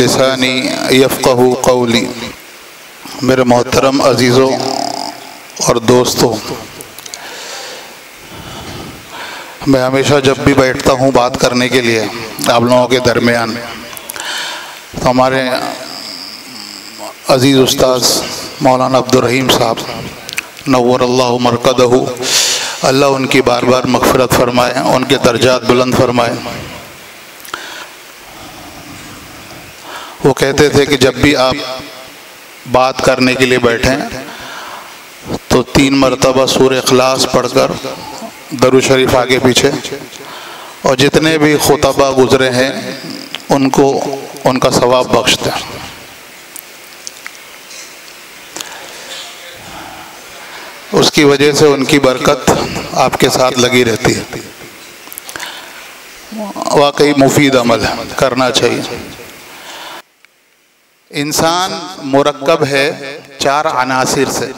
लिसानी यफ़क़हू क़ौली। मेरे मोहतरम अजीज़ों और दोस्तों, मैं हमेशा जब भी बैठता हूँ बात करने के लिए आप लोगों के दरमियान, तो हमारे अज़ीज़ उस्ताद मौलाना अब्दुर रहीम साहब नव्वरल्लाहु मरकदहू, अल्लाह उनकी बार बार मग़फ़िरत फ़रमाए, उनके दर्जात बुलंद फ़रमाए। वो कहते थे कि जब भी आप बात करने के लिए बैठें तो 3 मरतबा सूरह इख़लास पढ़कर दरूद शरीफ आगे पीछे, और जितने भी खुतबा गुज़रे हैं उनको उनका सवाब बख्शते हैं। उसकी वजह से उनकी बरकत आपके साथ लगी रहती है। वाकई मुफीद अमल है, करना चाहिए। इंसान मुरक्कब है 4 अनासिर से,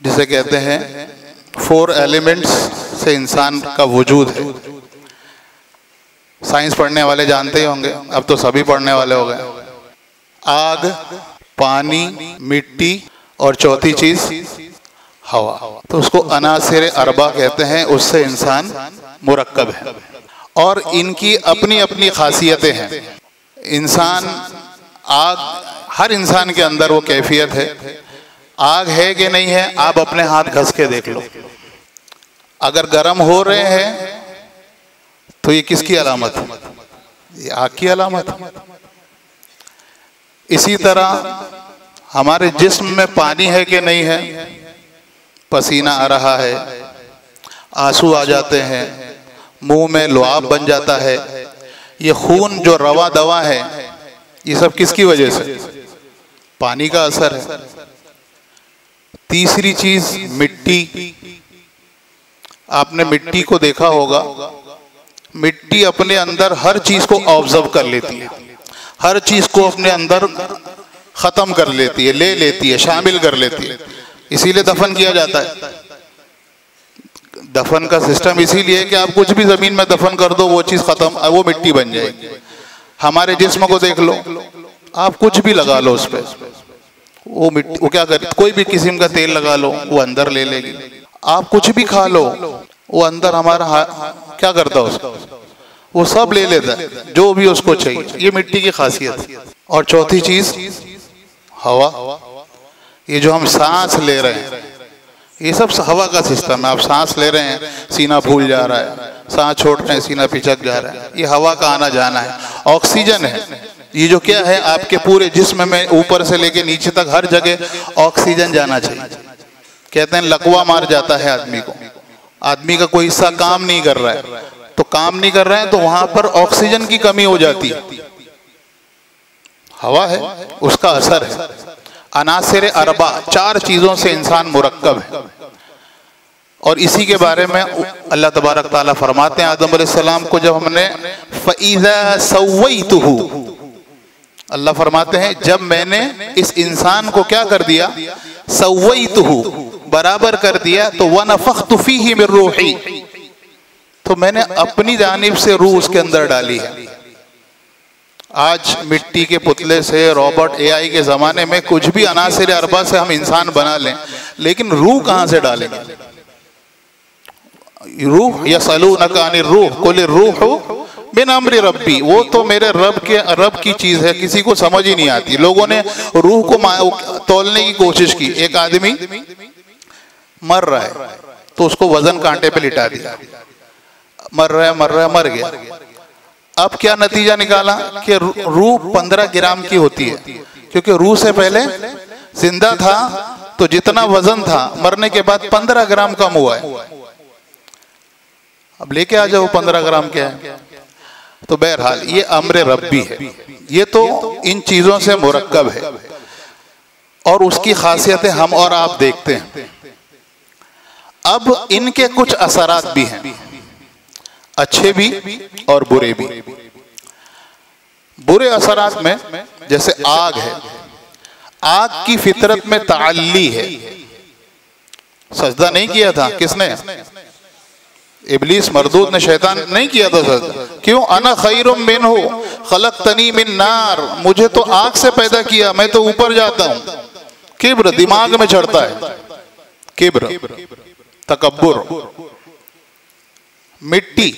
जिसे कहते हैं 4 एलिमेंट्स से इंसान का वजूद है। साइंस पढ़ने वाले जानते ही होंगे, अब तो सभी पढ़ने वाले हो गए। आग, पानी, मिट्टी और चौथी चीज हवा। तो उसको अनासिर अरबा कहते हैं, उससे इंसान मुरक्कब है और इनकी अपनी अपनी खासियतें हैं। इंसान आग, हर इंसान के अंदर वो कैफियत है। आग है कि नहीं है, आप अपने हाथ घस के देख लो। अगर गर्म हो रहे हैं तो ये किसकी अलामत है? ये आग की अलामत है। इसी तरह हमारे जिस्म में पानी है कि नहीं है, पसीना आ रहा है, आंसू आ जाते हैं, मुंह में लुआब बन जाता है, ये खून जो रवा दवा है, ये सब किसकी वजह से? पानी का असर है। तीसरी चीज मिट्टी। आपने मिट्टी को देखा होगा, मिट्टी अपने अंदर हर चीज को ऑब्जर्व कर लेती है, हर चीज को अपने अंदर खत्म कर लेती है, ले लेती है, शामिल कर लेती है। इसीलिए दफन किया जाता है। दफन का सिस्टम इसीलिए कि आप कुछ भी जमीन में दफन कर दो, वो चीज खत्म, वो मिट्टी बन जाएगी। हमारे जिस्म को देख लो, आप कुछ भी लगा लो उस पर, वो मिट्टी, वो क्या कर, कोई भी किस्म का तेल लगा लो वो अंदर ले लेगी। आप कुछ भी खा लो, वो अंदर हमारा क्या करता है, उसका वो सब ले लेता है, जो भी उसको चाहिए। ये मिट्टी की खासियत है। और चौथी चीज हवा। ये जो हम सांस ले रहे हैं, ये सब हवा का सिस्टम है। आप सांस ले रहे हैं, सीना फूल जा रहा है, सांस छोड़ रहे हैं, सीना पिचक जा रहा है, ये हवा का आना जाना है। ऑक्सीजन है, ये जो क्या है, आपके पूरे जिस्म में ऊपर से लेके नीचे तक हर जगह ऑक्सीजन जाना चाहिए। कहते हैं लकवा मार जाता है आदमी को, आदमी का कोई हिस्सा काम नहीं कर रहा है, तो काम नहीं कर रहे हैं तो वहां पर ऑक्सीजन की कमी हो जाती है। हवा है, उसका असर है। अनासिर अरबा, 4 चीजों से इंसान मुरक्कब है। और इसी के बारे में अल्लाह तबारक ताला फरमाते हैं, आदम अलैहिस्सलाम को जब हमने फ़इज़ा सव्वैतुहु, अल्लाह फरमाते हैं जब मैंने इस इंसान को क्या कर दिया, सव्वैतुहु, बराबर कर दिया, तो वनफ़ख़्तु फ़ीही मिन रूही, तो मैंने अपनी जानिब से रूह उसके अंदर डाली है। आज मिट्टी के पुतले से, रोबोट, एआई के ज़माने में कुछ भी अनासिर अरबा से हम इंसान बना लें, लेकिन रूह कहाँ से डालेंगे? रूह यसअलूनका अनिर रूह कुल रूह बिन अम्रि रब्बी, वो तो मेरे रब की चीज़ है, किसी को समझ ही नहीं आती। लोगों ने रूह को तोलने की कोशिश की। एक आदमी मर रहा है तो उसको वजन कांटे पे लिटा दिया, मर रहा है, मर गया। अब क्या नतीजा निकाला कि रूह 15 ग्राम की होती है, क्योंकि रूह से पहले जिंदा था तो जितना वजन था मरने के बाद 15 ग्राम कम हुआ है। अब लेके आ जाओ 15 ग्राम क्या है। तो बहरहाल ये अम्र रब्बी है, ये तो इन चीजों से मुरक्कब है और उसकी खासियतें हम और आप देखते हैं। अब इनके कुछ असरात भी हैं, अच्छे भी और बुरे भी। बुरे असरात में जैसे आग है, आग की फितरत में ताल्ली है। सजदा नहीं किया था किसने? इब्लीस मरदूद ने, शैतान नहीं किया था सजदा। क्यों? अना खैरुम मिन्हु खलक़तनी मिन नार, मुझे तो आग से पैदा किया, मैं तो ऊपर जाता हूं। किब्र दिमाग में चढ़ता है, किब्र, तकब्बुर। मिट्टी,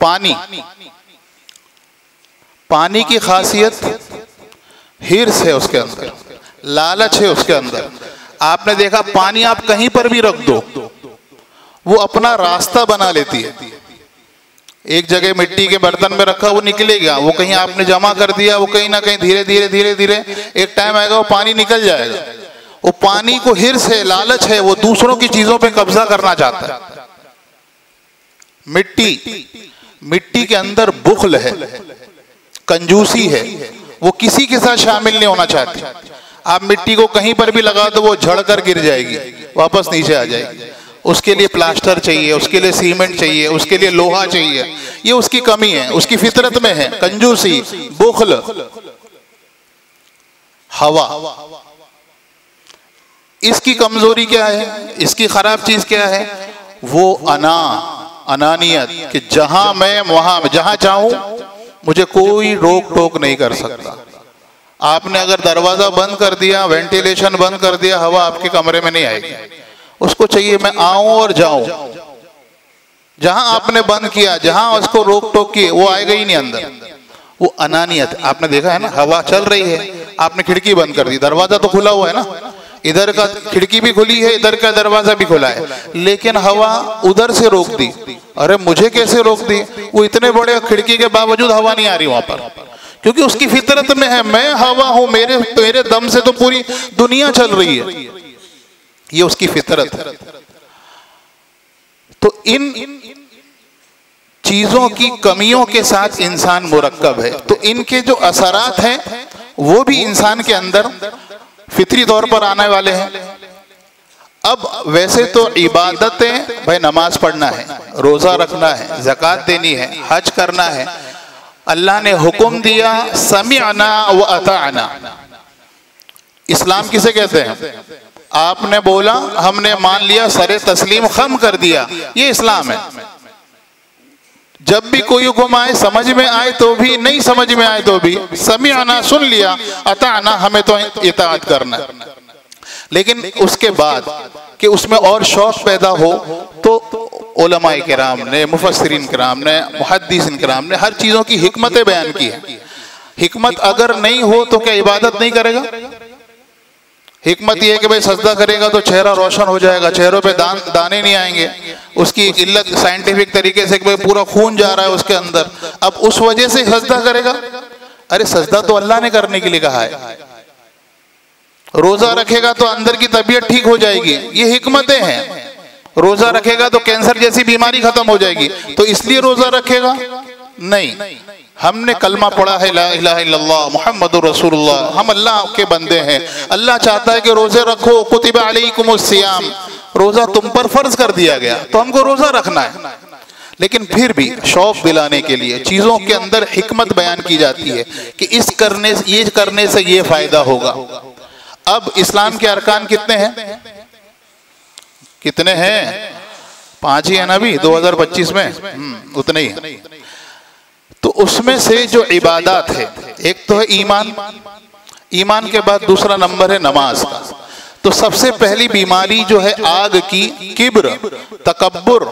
पानी, पानी की खासियत हिर्स है उसके अंदर, लालच है उसके अंदर। आपने देखा पानी आप कहीं पर भी रख दो वो अपना रास्ता बना लेती है। एक जगह मिट्टी के बर्तन में रखा, वो निकलेगा, वो कहीं आपने जमा कर दिया, वो कहीं ना कहीं धीरे धीरे धीरे धीरे एक टाइम आएगा वो पानी निकल जाएगा। वो पानी को हिर्स है, लालच है, वो दूसरों की चीजों पे कब्जा करना चाहता है। मिट्टी के अंदर बुख्ल है, कंजूसी है, वो किसी के साथ शामिल नहीं होना चाहती। आप मिट्टी को कहीं पर भी लगा दो वो झड़ कर गिर जाएगी, वापस नीचे आ जाएगी। उसके लिए प्लास्टर चाहिए, उसके लिए सीमेंट चाहिए, उसके लिए लोहा चाहिए। ये उसकी कमी है, उसकी फितरत में है, कंजूसी, बुख्ल। हवा, इसकी कमजोरी क्या है, इसकी खराब चीज क्या है? वो अनानियत, कि जहां मैं वहां, जहां चाहूं मुझे कोई रोक टोक नहीं कर सकता। आपने अगर दरवाजा बंद कर दिया, वेंटिलेशन बंद कर दिया, हवा आपके कमरे में नहीं आएगी। उसको चाहिए मैं आऊं और जाऊं। जहां आपने बंद किया, जहां उसको रोक टोक की, वो आएगा ही नहीं अंदर। वो अनानियत। आपने देखा है ना, हवा चल रही है, आपने खिड़की बंद कर दी, दरवाजा तो खुला हुआ है ना, इधर का खिड़की भी खुली है, इधर का दरवाजा भी खुला है, लेकिन हवा उधर से रोक दी। अरे मुझे कैसे रोक दी? वो इतने बड़े खिड़की के बावजूद हवा नहीं आ रही वहां पर, क्योंकि उसकी फितरत में है मैं हवा हूं, मेरे दम से तो पूरी दुनिया चल रही है। ये उसकी फितरत है। तो इन चीजों की कमियों के साथ इंसान मुरक्कब है, तो इनके जो असरात हैं वो भी इंसान के अंदर फितरी तौर पर आने वाले हैं। अब वैसे तो इबादतें, भाई नमाज पढ़ना है, रोजा रखना है, ज़कात देनी है, हज करना है, अल्लाह ने हुक्म दिया समिअना व अताअना। इस्लाम किसे कहते हैं? आपने बोला, हमने मान लिया, सरे तस्लीम खम कर दिया, ये इस्लाम है। जब भी कोई हुक्म आए, समझ में आए तो भी, नहीं समझ में आए तो भी, समिअना सुन लिया, अताअना हमें तो इताअत करना। लेकिन उसके बाद कि उसमें और शौक पैदा हो तो उलमाए किराम ने, मुफस्सिरीन किराम ने, मुहद्दिसीन किराम ने हर चीजों की हिकमतें बयान की है। हिकमत अगर नहीं हो तो क्या इबादत नहीं करेगा? हिकमत यह है कि भाई सजदा करेगा तो चेहरा रोशन हो जाएगा, चेहरों पे दाने नहीं आएंगे। उसकी एक इल्लत साइंटिफिक तरीके से कि पूरा खून जा रहा है उसके अंदर, अब उस वजह से सजदा करेगा। अरे सजदा तो अल्लाह ने करने के लिए कहा है। रोजा रखेगा तो अंदर की तबीयत ठीक हो जाएगी, ये हिकमतें हैं। रोजा रखेगा तो कैंसर जैसी बीमारी खत्म हो जाएगी, तो इसलिए रोजा रखेगा? नहीं, हमने कलमा पढ़ा है ला इलाहा इल्लल्लाह मुहम्मदुर रसूलुल्लाह, हम अल्लाह के बंदे हैं। अल्लाह चाहता है कि रोजे रखो, कुतिबा अलैकुमुस सियाम, रोजा तुम पर फर्ज कर दिया गया, तो हमको रोजा रखना है। लेकिन फिर भी शौक दिलाने के लिए चीजों के अंदर हिकमत बयान की जाती है कि ये करने से ये फायदा होगा। अब इस्लाम के अरकान कितने हैं? कितने हैं? 5 ही है ना अभी 2025 में, उतने ही। तो उसमें से जो इबादत है, एक तो है ईमान, ईमान के बाद दूसरा नंबर है नमाज का। तो सबसे पहली बीमारी जो है आग की, किब्र, तकब्बुर,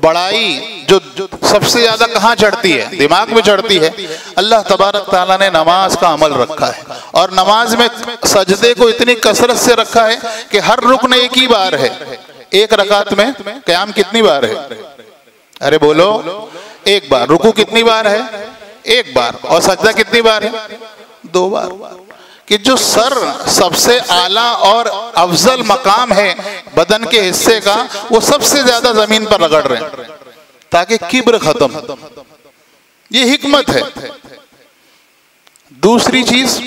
बड़ाई, जो सबसे ज्यादा कहाँ चढ़ती है? दिमाग में चढ़ती है। अल्लाह तबारक ताला ने नमाज का अमल रखा है और नमाज में सजदे को इतनी कसरत से रखा है कि हर रुकन एक ही बार है। एक रकात में क़याम कितनी बार है? अरे बोलो, एक बार। रुकू कितनी बार है? एक बार। और सजदा कितनी बार है? 2 बार। कि जो सर सबसे आला और अफजल मकाम है बदन के हिस्से का, वो सबसे ज्यादा जमीन पर रगड़ रहे हैं ताकि किब्र खत्म। ये हिकमत है। दूसरी चीज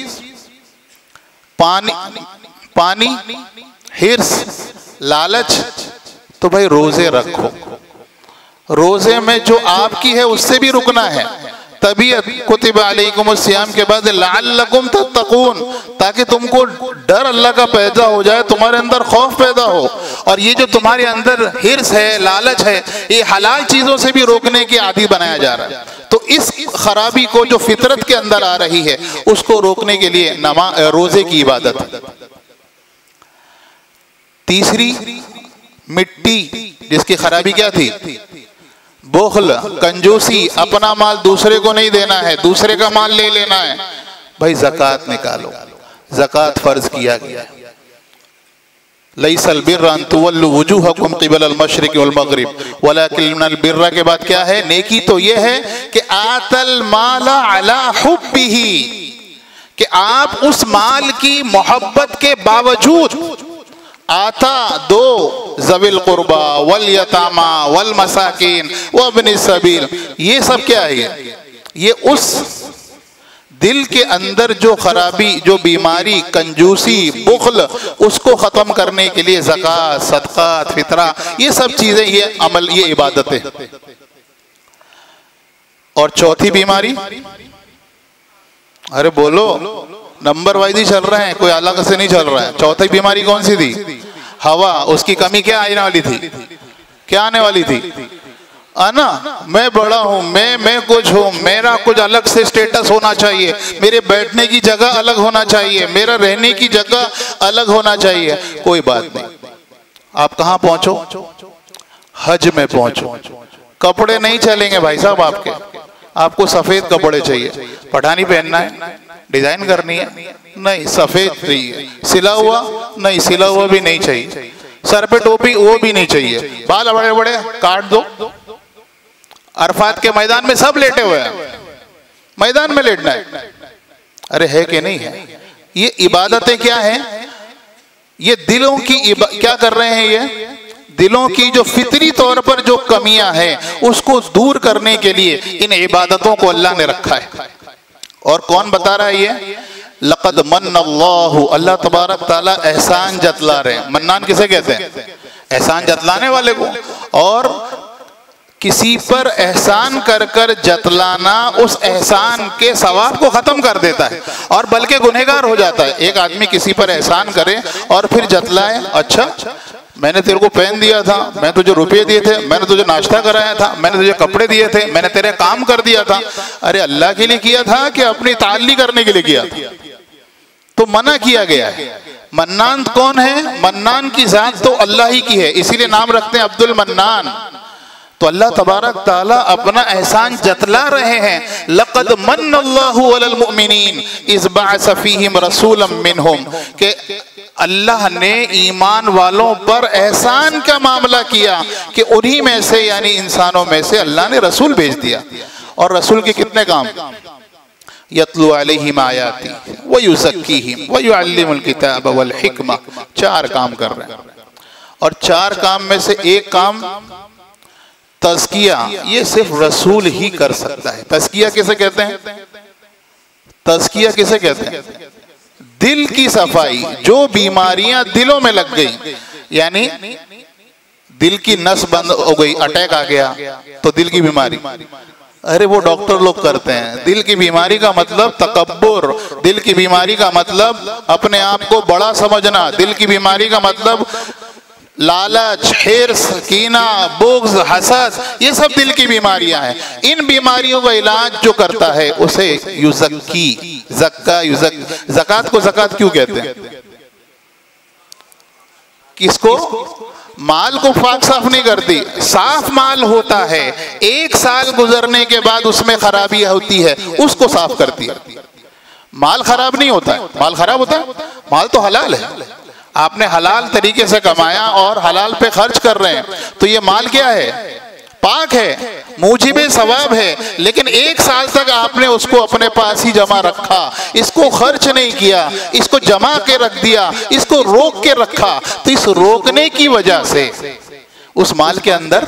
पानी, हिर्स, लालच। तो भाई रोजे रखो। रोजे में जो आपकी है उससे भी रुकना है। तबीयत कुतिबा अलैकुमुस्सियाम के बाद लअल्लकुम तत्तकून, ताकि तुमको डर अल्लाह का पैदा हो जाए, तुम्हारे अंदर खौफ पैदा हो। और ये जो तुम्हारे अंदर हिर्स है, लालच है, ये हलाल चीजों से भी रोकने की आदी बनाया जा रहा है। तो इस खराबी को जो फितरत के अंदर आ रही है उसको रोकने के लिए रोजे की इबादत है। तीसरी मिट्टी, जिसकी खराबी क्या थी? बुख्ल, कंजूसी, अपना माल दूसरे को नहीं देना है, दूसरे का माल ले लेना है। भाई ज़कात निकालो, ज़कात फर्ज किया गया। लैसल बिर्रा अन तुवल्लु वुजूहकुम क़िबलल मशरिक़ि वल मग़रिब वलाकिन्नल बिर्रा के बाद क्या है? नेकी तो ये है कि आतल माला अला हुब्बिही, कि आप उस माल की मोहब्बत के बावजूद आता दो ज़विल क़ुरबा वल यतामा वल मसाकिन व इब्निस सबील। ये सब क्या है? ये उस दिल के अंदर जो खराबी, जो बीमारी, कंजूसी, बुख्ल, उसको खत्म करने के लिए ज़कात, सदक़ात, फितरा, ये सब चीजें, ये अमल, ये इबादतें। और चौथी बीमारी, अरे बोलो, नंबर वाइज ही चल रहे हैं, कोई अलग से नहीं चल रहा है। चौथी बीमारी कौन सी थी? हवा। उसकी कमी क्या आने वाली थी? क्या आने वाली थी? आना, मैं बड़ा हूं, मैं कुछ हूं, मेरा कुछ अलग से स्टेटस होना चाहिए, मेरे बैठने की जगह अलग होना चाहिए, मेरा रहने की जगह अलग होना चाहिए। कोई बात नहीं, आप कहां पहुंचो? हज में पहुंचो। कपड़े नहीं चलेंगे भाई साहब आपको सफेद कपड़े चाहिए। पठानी पहनना है, डिजाइन करनी है, नहीं, सफेद चाहिए। सिला हुआ, नहीं, सिला हुआ भी नहीं चाहिए। सर पे टोपी, वो भी नहीं चाहिए। बाल बड़े बड़े काट दो। अरफात के मैदान में सब लेटे हुए हैं, मैदान में लेटना है। अरे है कि नहीं है? ये इबादतें क्या है? ये दिलों की क्या कर रहे हैं? ये दिलों की जो फितरी तौर पर जो कमियां हैं उसको दूर करने के लिए इन इबादतों को अल्लाह ने रखा है। और कौन बता रहा है ये? लक़द मन्नल्लाहु, अल्लाह तबारक ताला एहसान जतला रहे हैं। मन्नान किसे कहते हैं? एहसान जतलाने वाले को। और किसी पर एहसान कर कर जतलाना उस एहसान के सवाब को खत्म कर देता है और बल्कि गुनहगार हो जाता है। एक आदमी किसी पर एहसान करे और फिर जतलाए, अच्छा मैंने तेरे को पेन दिया था, मैं तुझे रुपये दिए थे, मैंने तुझे नाश्ता कराया था, मैंने तुझे कपड़े दिए थे, मैंने तेरे काम कर दिया था। अरे अल्लाह के लिए किया था कि अपनी ताल्ली करने के लिए किया था? तो मना किया गया है। मन्नान कौन है? मन्नान की जात तो अल्लाह ही की है, इसीलिए नाम रखते हैं अब्दुल मन्नान। तो अल्लाह तबारक ताला अपना एहसान जतला रहे हैं। लक़द मन्नल्लाहु अलल मुमिनीन इज़ बअस फ़ीहिम रसूलन मिनहुम, के अल्लाह ने ईमान वालों पर एहसान का मामला किया कि उन्हीं में से, यानी इंसानों में से अल्लाह ने रसूल भेज दिया। और रसूल के कितने काम? यतलू अलैहिम आयाती व युज़क्कीहिम व युअल्लिमुल किताब वल हिकमा। 4 काम कर रहे हैं। और 4 काम में से एक काम तज़किया, ये सिर्फ रसूल ही कर सकता है। तज़किया किसे कहते हैं? तज़किया किसे कहते हैं? दिल की सफाई। जो बीमारियां दिलों में लग गई, यानी दिल की नस बंद हो गई, अटैक आ गया तो दिल की बीमारी। अरे वो डॉक्टर लोग करते हैं। दिल की बीमारी का मतलब तकब्बुर, दिल की बीमारी का मतलब अपने आप को बड़ा समझना, दिल की बीमारी का मतलब लालच, हिर्स, कीना, बुग़्ज़, हसद, ये सब दिल की बीमारियां हैं। इन बीमारियों का इलाज जो करता है उसे युज़क्की, ज़क्का, ज़कात को ज़कात क्यों कहते हैं? किसको? माल को पाक साफ नहीं करती। साफ माल होता है, एक साल गुजरने के बाद उसमें खराबी होती है, उसको साफ करती है। माल खराब नहीं होता है। माल खराब होता है? माल तो हलाल है, आपने हलाल तरीके से कमाया और हलाल पे खर्च कर रहे हैं, तो ये माल क्या है? पाक है, मूजिबे सवाब है। लेकिन एक साल तक आपने उसको अपने पास ही जमा रखा, इसको खर्च नहीं किया, इसको जमा के रख दिया, इसको रोक के रखा, तो इस रोकने की वजह से उस माल के अंदर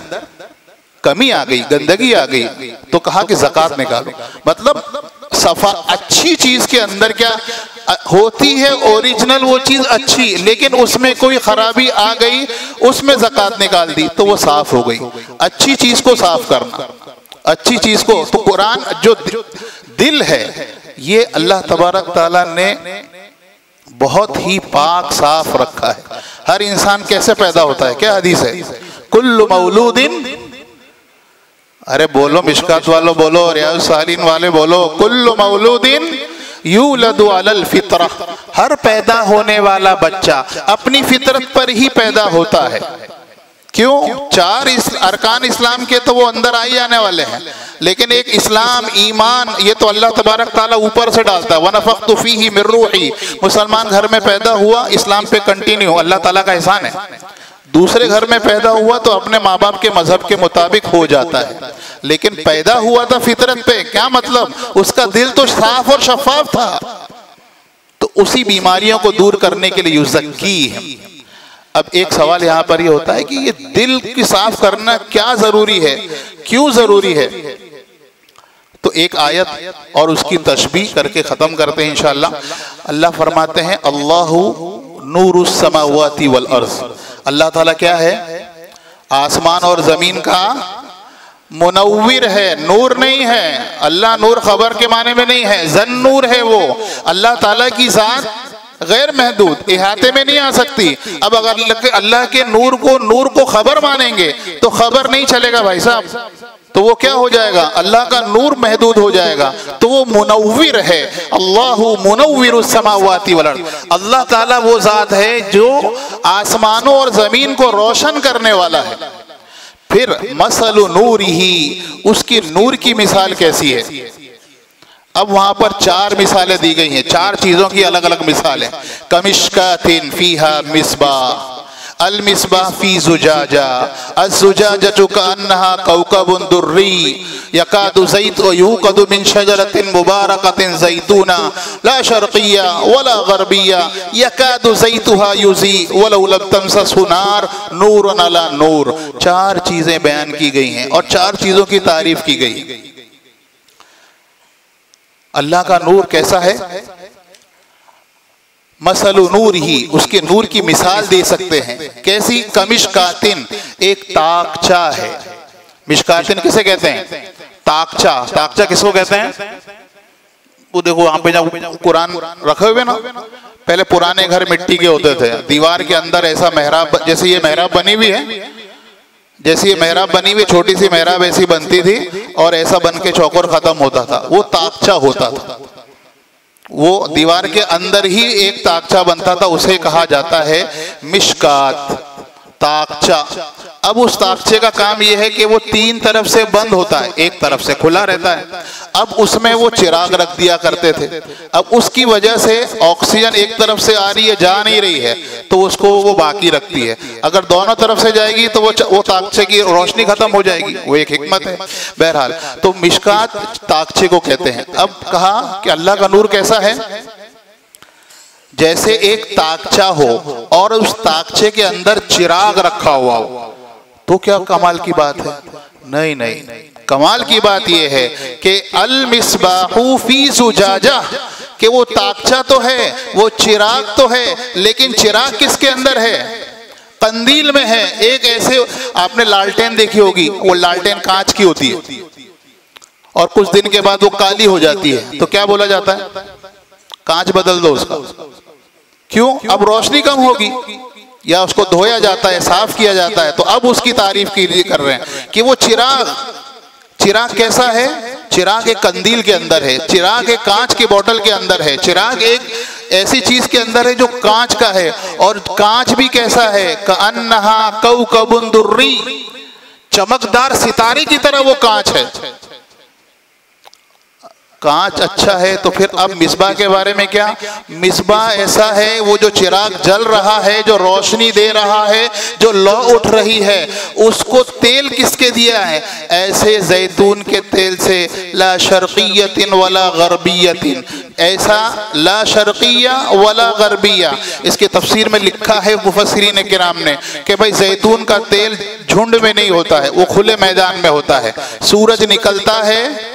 कमी आ गई, गंदगी आ गई, तो कहा कि ज़कात निकालो। मतलब सफा, अच्छी चीज के अंदर क्या होती है? ओरिजिनल वो चीज अच्छी, लेकिन उसमें कोई खराबी आ गई, उसमें ज़कात निकाल दी तो वो साफ हो गई। अच्छी चीज को साफ करना, अच्छी चीज को, तो कुरान जो दिल है ये अल्लाह तबारक ताला ने बहुत ही पाक साफ रखा है। हर इंसान कैसे पैदा होता है? क्या हदीस है? कुल्लु मौलूदिन, अरे बोलो मिशकात वालों बोलो, रियाज सालिन वाले बोलो, कुल्लु मौलूदिन यूलदु अलल फितरा, हर पैदा होने वाला बच्चा अपनी फितरत पर ही पैदा होता है। क्यों? 4 अरकान इस्लाम के तो वो अंदर आई आने वाले हैं, लेकिन एक इस्लाम, ईमान, ये तो अल्लाह तबारक ताला ऊपर से डालता है। वनफ़ख़्तु फ़ीही मिन रूही, मुसलमान घर में पैदा हुआ, इस्लाम पे कंटिन्यू, अल्लाह ताला का एहसान है। दूसरे घर में पैदा हुआ तो अपने माँ बाप के मजहब के मुताबिक हो जाता है, लेकिन पैदा हुआ था फितरत पे। क्या मतलब? उसका दिल तो साफ और शफाफ था। तो उसी बीमारियों को दूर करने के लिए युज़क्की है। अब एक सवाल यहाँ पर ये होता है कि ये दिल की साफ करना क्या जरूरी है, क्यों जरूरी है? तो एक आयत और उसकी तशबीह करके खत्म करते हैं इंशाअल्लाह। अल्लाह फरमाते हैं, अल्लाहु नूरुस समावाति वल अर्ज़, अल्लाह ताला क्या है? आसमान और जमीन का मुनव्विर है, नूर नहीं है। अल्लाह नूर खबर के माने में नहीं है, जन नूर है वो। अल्लाह ताला की जात गैर महदूद, इहाते में नहीं आ सकती। अब अगर अल्लाह के नूर को खबर मानेंगे तो खबर नहीं चलेगा भाई साहब, तो वो क्या हो जाएगा? अल्लाह का नूर महदूद हो जाएगा। तो वो मुनव्विर है, अल्लाहु मुनव्विरुस समावाति वल अर्द, अल्लाह ताला वो जात है जो आसमानों और जमीन को रोशन करने वाला है। फिर मसलु नूरिही, उसकी नूर की मिसाल कैसी है? अब वहां पर 4 मिसालें दी गई हैं, 4 चीजों की अलग अलग मिसालें। कमिश्कातिन फीहा मिस्बाह, अल मिस्बाह फी जुजाजा, अज़्जुजाजतु कअन्नहा कौकबुन दुर्री, यकादु ज़ैतु यूक़दु मिन शजरतिन मुबारकतिन ज़ैतूना ला शर्क़िय्या वला ग़र्बिय्या यकादु ज़ैतुहा युज़ी वलौ lam तमससहु नार नूरुन अला नूर। 4 चीजें बयान की गई हैं और 4 चीजों की तारीफ की गई। अल्लाह का नूर कैसा है? मसलु नूर ही, उसके नूर की मिसाल दे सकते हैं। कैसी? कमिश्कातिन, एक ताकचा है। मिशकातिन किसे कहते हैं? ताकचा। ताकचा किसको कहते हैं? वो देखो वहां पे जब कुरान रखे हुए ना, पहले पुराने घर मिट्टी के होते थे, दीवार के अंदर ऐसा मेहराब, जैसे ये मेहराब बनी हुई है, जैसे ये मेहराब बनी हुई, छोटी सी मेहराब ऐसी बनती थी और ऐसा बन के चौकोर खत्म होता था, वो ताकचा होता था। वो दीवार के अंदर ही एक ताकचा बनता था, उसे कहा जाता है मिशकात, ताकचा। अब उस ताकचे का काम यह है कि वो 3 तरफ से बंद होता है, एक तरफ से खुला रहता है। अब उसमें वो चिराग रख दिया करते थे। अब उसकी वजह से ऑक्सीजन एक तरफ से आ रही है, जा नहीं रही है, तो उसको वो बाकी रखती है। अगर दोनों तरफ से जाएगी तो वो ताकचे की रोशनी खत्म हो जाएगी। वो एक हिकमत है। बहरहाल, तो मिशकात ताकचे को कहते हैं। अब कहा कि अल्लाह का नूर कैसा है? जैसे एक ताकचा हो और उस ताकचे के अंदर चिराग रखा हुआ हो, तो क्या कमाल की बात है? नहीं नहीं, कमाल की बात यह है कि अल मिस्बाहु फी जुजाजा, कि वो ताकचा तो है, वो चिराग तो है, लेकिन चिराग किसके अंदर है? कंदील में है। एक ऐसे, आपने लालटेन देखी होगी, वो लालटेन कांच की होती है और कुछ दिन के बाद वो काली हो जाती है, तो क्या बोला जाता है? कांच बदल दो उसका। क्यों? अब रोशनी कम होगी, या उसको धोया जाता है, साफ किया जाता है, तो अब उसकी तारीफ कर रहे हैं कि वो चिराग कैसा है? चिराग एक कंदील के अंदर है, चिराग एक कांच की बोतल के अंदर है, चिराग एक ऐसी चीज के अंदर है जो कांच का है। और कांच भी कैसा है? कअन्नहा कौकबुन दुर्री, चमकदार सितारे की तरह वो कांच है। कांच अच्छा है तो फिर अब मिसबा के बारे में क्या? मिसबा ऐसा है वो जो चिराग जल रहा है, जो रोशनी दे रहा है, जो लौ उठ रही है, उसको तेल किसके दिया है? ऐसे जैतून के तेल से, ला शर्कियतिन वला गरबियतिन, ऐसा ला शर्किया वला गरबिया। इसके तफसीर में लिखा है मुफस्सिरीन किराम ने कि भाई जैतून का तेल झुंड में नहीं होता है, वो खुले मैदान में होता है। सूरज निकलता है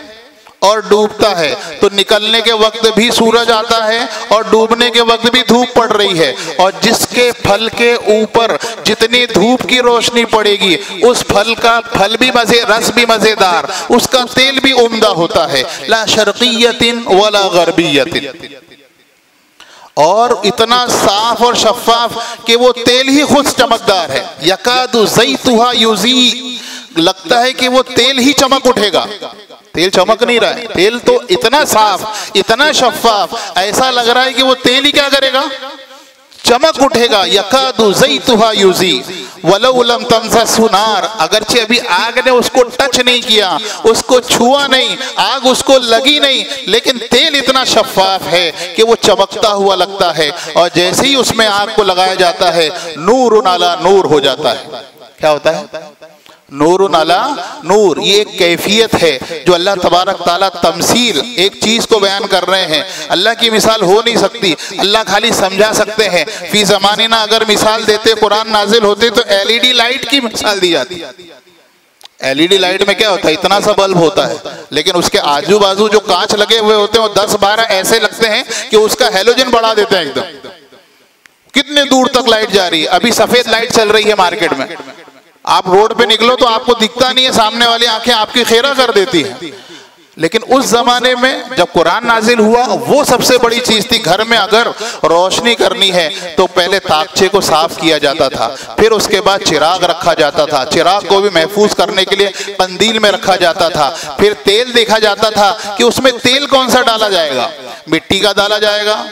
और डूबता है, तो निकलने के वक्त भी सूरज आता है और डूबने के वक्त भी धूप पड़ रही है। और जिसके फल के ऊपर जितनी धूप की रोशनी पड़ेगी, उस फल का फल भी रस भी मजेदार, उसका तेल भी उम्दा होता है। ला शर्कियतिन वला गरबियतिन, और इतना साफ और शफाफ कि वो तेल ही खुद चमकदार है। यकादु ज़ैतुहा युज़ी, लगता है कि वो तेल ही चमक उठेगा। तेल चमक नहीं रहा है, तेल तो इतना साफ, इतना शफाफ, ऐसा लग रहा है कि वो तेल ही क्या करेगा? चमक उठेगा। यकादु ज़ैतुहा युज़ी वलौ लम तमससहु नार, अगरचे अभी आग ने उसको टच नहीं किया, उसको छुआ नहीं, आग उसको लगी नहीं, लेकिन तेल इतना शफाफ है कि वो चमकता हुआ लगता है। और जैसे ही उसमें आग को लगाया जाता है, नूरुन अला नूर हो जाता है। क्या होता है? नूरुन अला नूर। ये एक कैफियत है जो अल्लाह तबारक ताला तमसील, एक चीज को बयान कर रहे हैं। अल्लाह की मिसाल हो नहीं सकती, अल्लाह खाली समझा सकते हैं। फी ज़मानिना अगर मिसाल देते, कुरान नाजिल होते, तो एलईडी लाइट की मिसाल दी जाती। एलईडी लाइट में क्या होता है? इतना सा बल्ब होता है, लेकिन उसके आजू बाजू जो कांच लगे हुए होते हैं वो 10-12 ऐसे लगते हैं कि उसका हैलोजन बढ़ा देते हैं एकदम। कितने दूर तक लाइट जा रही है। अभी सफेद लाइट चल रही है मार्केट में, आप रोड पे निकलो तो आपको दिखता नहीं है, सामने वाली आंखें आपकी खेरा कर देती है। लेकिन उस जमाने में जब कुरान नाजिल हुआ, वो सबसे बड़ी चीज थी। घर में अगर रोशनी करनी है तो पहले ताकचे को साफ किया जाता था, फिर उसके बाद चिराग रखा जाता था, चिराग को भी महफूज करने के लिए कंदील में रखा जाता था, फिर तेल देखा जाता था कि उसमें तेल कौन सा डाला जाएगा। मिट्टी का डाला जाएगा,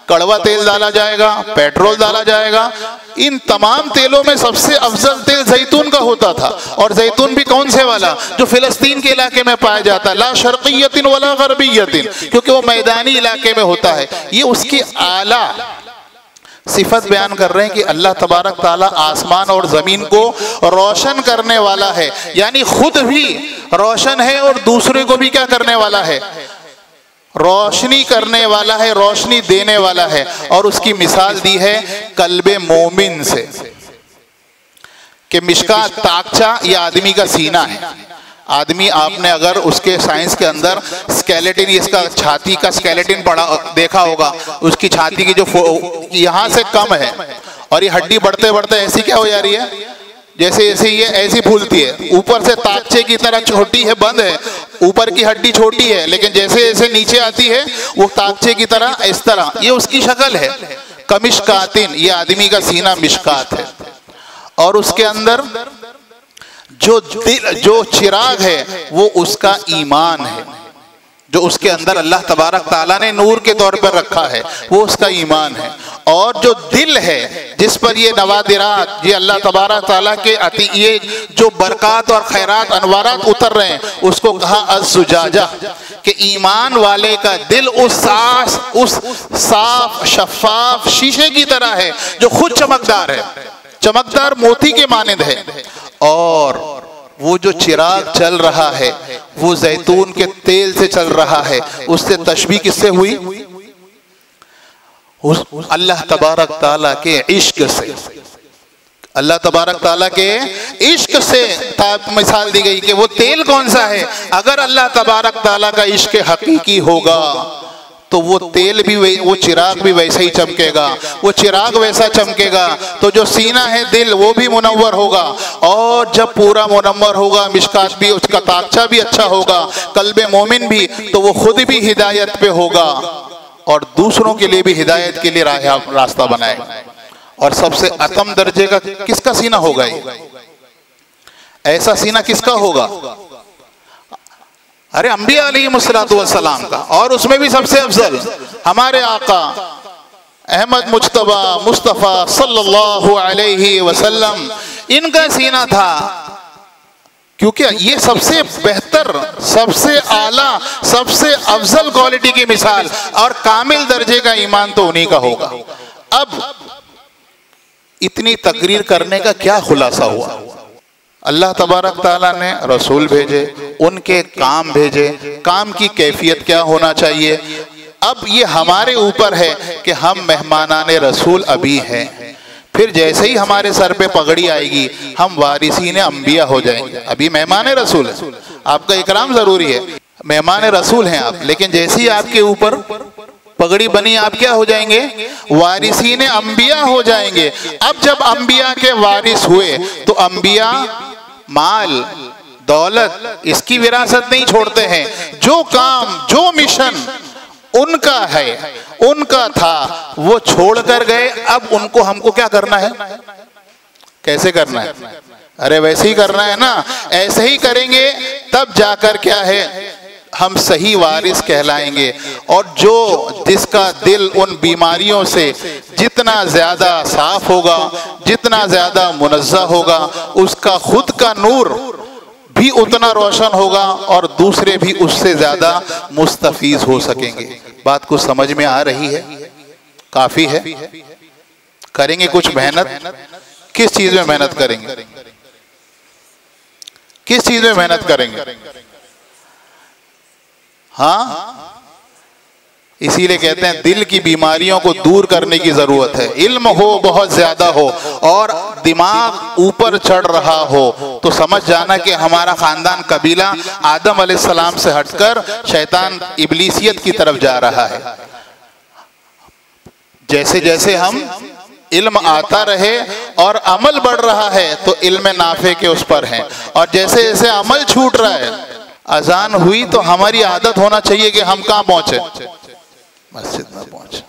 कड़वा तेल डाला जाएगा, पेट्रोल डाला जाएगा। इन तमाम तेलों में सबसे अफजल तेल जैतून का होता था। और जैतून भी कौन से वाला? जो फिलिस्तीन के इलाके में पाया जाता है, ला शर्कियतिन वला गरबियतिन, क्योंकि वो मैदानी इलाके में होता है। ये उसकी आला सिफत बयान कर रहे हैं कि अल्लाह तबारक ताला आसमान और जमीन को रोशन करने वाला है, यानी खुद भी रोशन है और दूसरे को भी क्या करने वाला है? रोशनी करने वाला है, रोशनी देने वाला है। और उसकी मिसाल दी है कल्बे मोमिन से कि मिशकात, ताकचा ये आदमी का सीना है। आदमी, आपने अगर उसके साइंस के अंदर स्केलेटिन, इसका छाती का स्केलेटिन पढ़ा देखा होगा, उसकी छाती की जो यहाँ से कम है और ये हड्डी बढ़ते बढ़ते ऐसी क्या हो जा रही है? जैसे जैसे ये ऐसी फूलती है, ऊपर से ताकचे की तरह छोटी है, बंद है, ऊपर की हड्डी छोटी है, लेकिन जैसे जैसे नीचे आती है वो ताकचे की तरह, इस तरह ये उसकी शक्ल है। कमिशकातिन, ये आदमी का सीना मिशकात है। और उसके अंदर जो चिराग है वो उसका ईमान है, जो उसके अंदर अल्लाह तबारक ताला ने नूर के तौर पर रखा है, वो उसका ईमान है। और जो दिल है जिस पर ये नवादिरात, ये अल्लाह तबारक ताला के ये जो बरकत और खैरात अनवारात उतर रहे हैं, उसको कहा अज़्ज़ुजाजा, कि ईमान वाले का दिल उस साफ शफाफ शीशे की तरह है जो खुद चमकदार है, चमकदार मोती के मानिंद है। और वो जो चिराग चल रहा है वो जैतून के तेल से चल रहा है। उससे तशबीह किससे हुई? अल्लाह तबारक ताला के इश्क से, अल्लाह तबारक ताला के इश्क से मिसाल दी गई कि वो तेल कौन सा है। अगर अल्लाह तबारक ताला का इश्क हकीकी होगा तो वो तेल भी, वो चिराग भी वैसे ही चमकेगा, वो चिराग वैसा चमकेगा, तो जो सीना है दिल वो भी मुनव्वर होगा। और जब पूरा मुनव्वर होगा, मिशकात भी, उसका ताकचा भी अच्छा होगा, कल्बे मोमिन भी, तो वो खुद भी हिदायत पे होगा और दूसरों के लिए भी हिदायत के लिए रास्ता बनाएगा। और सबसे अतम दर्जे का किसका सीना होगा? ऐसा सीना किसका होगा? अरे अंबिया अलैहिमुस्सलातु वस्सलाम का, और उसमें भी सबसे अफजल हमारे आका अहमद मुज्तबा मुस्तफ़ा सल्लल्लाहु अलैहि वसल्लम, इनका सीना था। क्योंकि ये सबसे बेहतर, सबसे आला, सबसे अफजल क्वालिटी की मिसाल और कामिल दर्जे का ईमान तो उन्हीं का होगा। अब इतनी तकरीर करने का क्या खुलासा हुआ? अल्लाह तबारक ताला ने रसूल भेजे, उनके काम भेजे, काम की कैफियत क्या होना चाहिए। अब ये हमारे ऊपर है कि हम मेहमानाने रसूल अभी हैं, फिर जैसे ही हमारे सर पे पगड़ी आएगी हम वारिसीने अंबिया हो जाएंगे। अभी मेहमान रसूल है, आपका इकराम जरूरी है, मेहमान रसूल हैं आप, लेकिन जैसे ही आपके ऊपर पगड़ी बनी आप क्या हो जाएंगे? वारिसीने अंबिया हो जाएंगे। अब जब अंबिया के वारिस हुए तो अंबिया माल दौलत इसकी विरासत नहीं छोड़ते हैं। जो काम, जो मिशन उनका है, उनका था, वो छोड़कर गए। अब उनको हमको क्या करना है? कैसे करना है? अरे वैसे ही करना है ना। ऐसे ही करेंगे तब जाकर क्या है, हम सही वारिस कहलाएंगे। और जो जिसका दिल उन बीमारियों से जितना ज्यादा साफ होगा, जितना ज्यादा मुनज़्ज़ह होगा, उसका खुद का नूर भी उतना रोशन होगा और दूसरे भी उससे ज्यादा मुस्तफीज हो सकेंगे। बात को समझ में आ रही है? काफी है। करेंगे कुछ मेहनत। किस चीज में मेहनत करेंगे? किस चीज में मेहनत करेंगे? हाँ, इसीलिए कहते हैं दिल की बीमारियों को दूर करने की जरूरत है। इल्म हो, बहुत ज्यादा हो और दिमाग ऊपर चढ़ रहा हो तो समझ जाना कि हमारा खानदान कबीला आदम अलैहिस्सलाम से हटकर शैतान इब्लीसियत की तरफ जा रहा है। जैसे जैसे हम इल्म आता रहे और अमल बढ़ रहा है तो इल्म नाफे के उस पर हैं, और जैसे जैसे अमल छूट रहा है, अजान हुई तो हमारी आदत होना चाहिए कि हम कहाँ पहुंचे? मस्जिद में पहुंचे।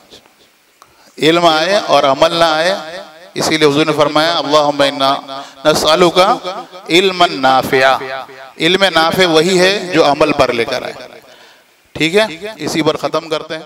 इल्म आए और अमल ना आए। इसीलिए हुजूर ने फरमाया अल्लाहुम्मा इन्ना नस्अलुका इल्मन नाफिया। इल्म नाफे वही है जो अमल पर लेकर आए। ठीक है, इसी पर खत्म करते हैं।